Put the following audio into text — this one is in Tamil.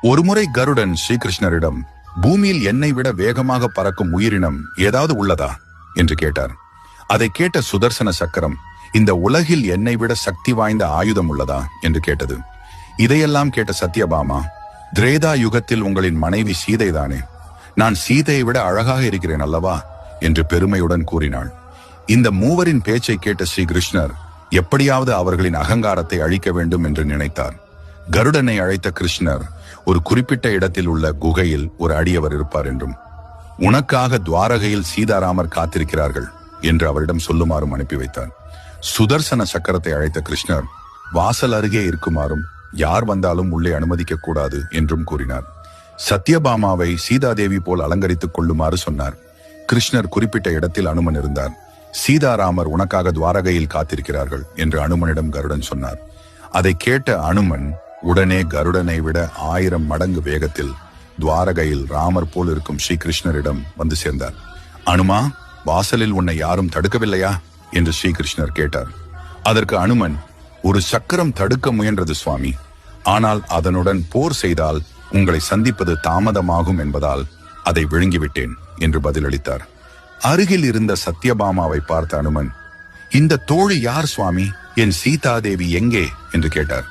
ஒருமுறை கருடன் ஸ்ரீகிருஷ்ணரிடம், பூமியில் என்னை விட வேகமாக பறக்கும் உயிரினம் ஏதாவது உள்ளதா என்று கேட்டார். அதை கேட்ட சுதர்சன சக்கரம், இந்த உலகில் என்னை விட சக்தி வாய்ந்த ஆயுதம் உள்ளதா என்று கேட்டது. இதையெல்லாம் கேட்ட சத்யபாமா, திரேதா யுகத்தில் உங்களின் மனைவி சீதைதானே, நான் சீதையை விட அழகாக இருக்கிறேன் அல்லவா என்று பெருமையுடன் கூறினாள். இந்த மூவரின் பேச்சை கேட்ட ஸ்ரீ கிருஷ்ணர் எப்படியாவது அவர்களின் அகங்காரத்தை அழிக்க வேண்டும் என்று நினைத்தார். கருடனை அழைத்த கிருஷ்ணர், ஒரு குறிப்பிட்ட இடத்தில் உள்ள குகையில் ஒரு அடியவர் இருப்பார் என்றும், உனக்காக துவாரகையில் சீதாராமர் காத்திருக்கிறார்கள் என்று அவரிடம் சொல்லுமாறும் அனுப்பி வைத்தார். சுதர்சன சக்கரத்தை அழைத்த கிருஷ்ணர், வாசல் அருகே இருக்குமாறும் யார் வந்தாலும் உள்ளே அனுமதிக்க கூடாது என்றும் கூறினார். சத்யபாமாவை சீதாதேவி போல் அலங்கரித்துக் கொள்ளுமாறு சொன்னார். கிருஷ்ணர் குறிப்பிட்ட இடத்தில் அனுமன் இருந்தார். சீதாராமர் உனக்காக துவாரகையில் காத்திருக்கிறார்கள் என்று அனுமனிடம் கருடன் சொன்னார். அதை கேட்ட அனுமன் உடனே கருடனை விட 1000 மடங்கு வேகத்தில் துவாரகையில் ராமர் போல் இருக்கும் ஸ்ரீகிருஷ்ணரிடம் வந்து சேர்ந்தார். அனுமா, வாசலில் உன்னை யாரும் தடுக்கவில்லையா என்று ஸ்ரீகிருஷ்ணர் கேட்டார். அதற்கு அனுமன், ஒரு சக்கரம் தடுக்க முயன்றது சுவாமி, ஆனால் அதனுடன் போர் செய்தால் உங்களை சந்திப்பது தாமதமாகும் என்பதால் அதை விழுங்கிவிட்டேன் என்று பதிலளித்தார். அருகில் இருந்த சத்யபாமாவை பார்த்த அனுமன், இந்த தோழி யார் சுவாமி, என் சீதாதேவி எங்கே என்று கேட்டார்.